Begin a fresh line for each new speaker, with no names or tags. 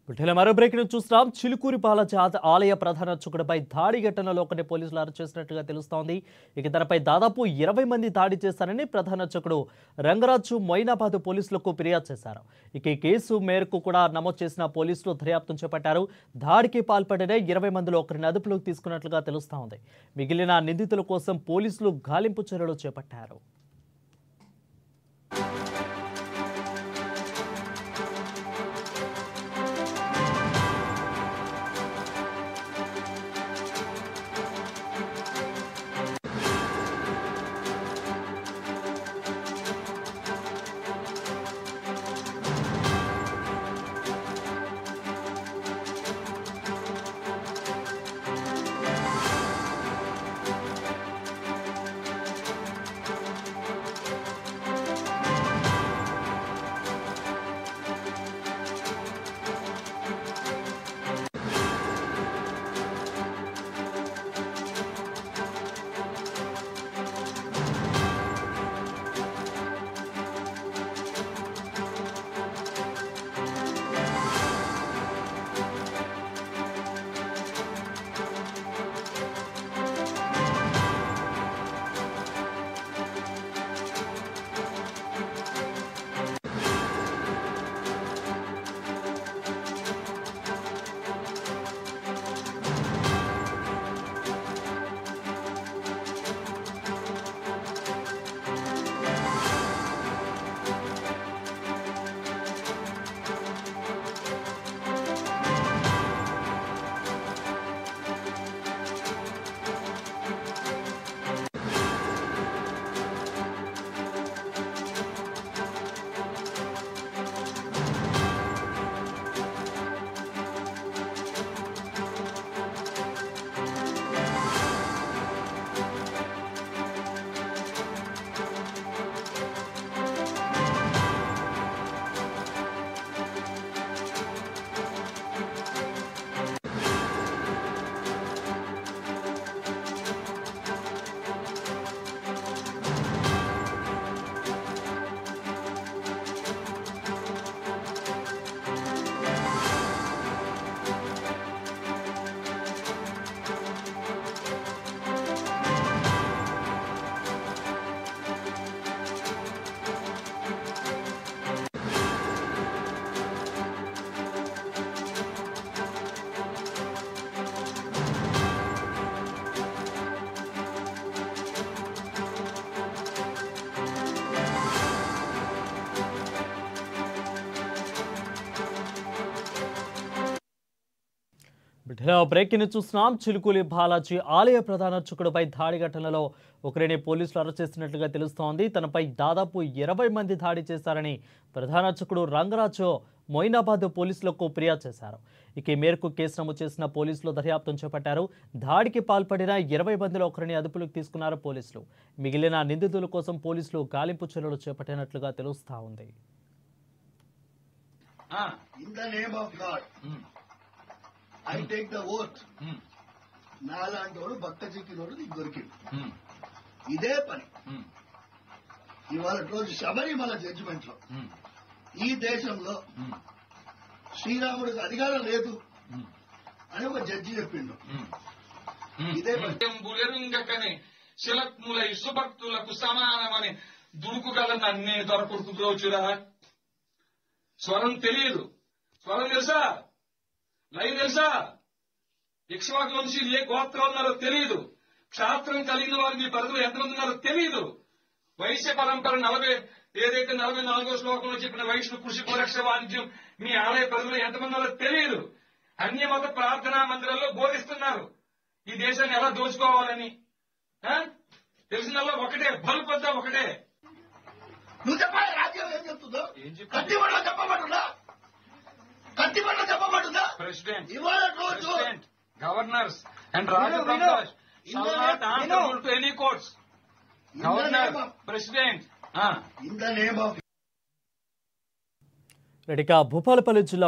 మరో బ్రేక్ చూస్తున్నాం. చిలుకూరిపాల ఆలయ ప్రధాన అర్చకుడిపై దాడి ఘటనలో కొన్ని పోలీసులు అరెస్ట్ చేసినట్టుగా తెలుస్తోంది. ఇక తనపై దాదాపు 20 మంది దాడి చేశారని ప్రధాన అర్చకుడు రంగరాజు మొయినాబాద్ పోలీసులకు ఫిర్యాదు చేశారు. ఇక ఈ కేసు మేరకు కూడా నమోదు చేసిన పోలీసులు దర్యాప్తు చేపట్టారు. దాడికి పాల్పడిన 20 మందిలో ఒకరిని అదుపులోకి తీసుకున్నట్లుగా తెలుస్తోంది. మిగిలిన నిందితుల కోసం పోలీసులు గాలింపు చర్యలు చేపట్టారు. బ్రేకింగ్ చూస్తున్నాం. చిలుకూరి బాలాజీ ఆలయ ప్రధాన అర్చకుడిపై దాడి ఘటనలో ఒకరిని పోలీసులు అరెస్ట్ చేసినట్లుగా తెలుస్తోంది. తనపై దాదాపు 20 మంది దాడి చేశారని ప్రధాన అర్చకుడు రంగరాజు మొయినాబాద్ పోలీసులకు ఫిర్యాదు చేశారు. ఇక ఈ మేరకు కేసు నమోదు చేసిన పోలీసులు దర్యాప్తు చేపట్టారు. దాడికి పాల్పడిన 20 మందిలో ఒకరిని అదుపులోకి తీసుకున్నారు పోలీసులు. మిగిలిన నిందితుల కోసం పోలీసులు గాలింపు చర్యలు చేపట్టినట్లుగా తెలుస్తా ఉంది.
I take the oath. నాలాంటోడు భక్త చిక్కినోడు నీకు దొరికింది. ఇదే పని ఇవాళ రోజు శబరిమల జడ్జిమెంట్ లో ఈ దేశంలో శ్రీరాముడికి అధికారం లేదు అని ఒక జడ్జి చెప్పిండు. ఇదే
పని శిలక్ముల ఇసుభక్తులకు సమానమని దుడుకుగల నన్నే దొరకొడుకురా. స్వరం తెలియదు. స్వరం తెలుసా? లైన్ తెలుసా? ఇక్ష్వాకు వంశీ ఏ గోత్రం ఉన్నారో తెలియదు. క్షాత్రం కలిగిన వారు మీ పరిధిలో ఎంతమంది ఉన్నారో తెలియదు. వైశ్య పరంపర 44వ శ్లోకంలో చెప్పిన వైష్ణు కృషి పరక్ష వాణిజ్యం మీ ఆలయ పరిధిలో ఎంతమంది ఉన్నారో తెలియదు. అన్య మత ప్రార్థనా మందిరాల్లో బోధిస్తున్నారు ఈ దేశాన్ని ఎలా దోచుకోవాలని. తెలిసినల్లో ఒకటే, బలుపద్దా ఒకటే.
నువ్వు చెప్పాలి రాజ్యం ఏం చెప్తుందో. కత్తిబండలో చెప్పబడుతుందా? కత్తిబండలో చెప్పబడుతుందా?
President, governors and Rajpramukh shall not answerable to any courts. Governor, President.
In the name of
Bhupalpally జిల్లా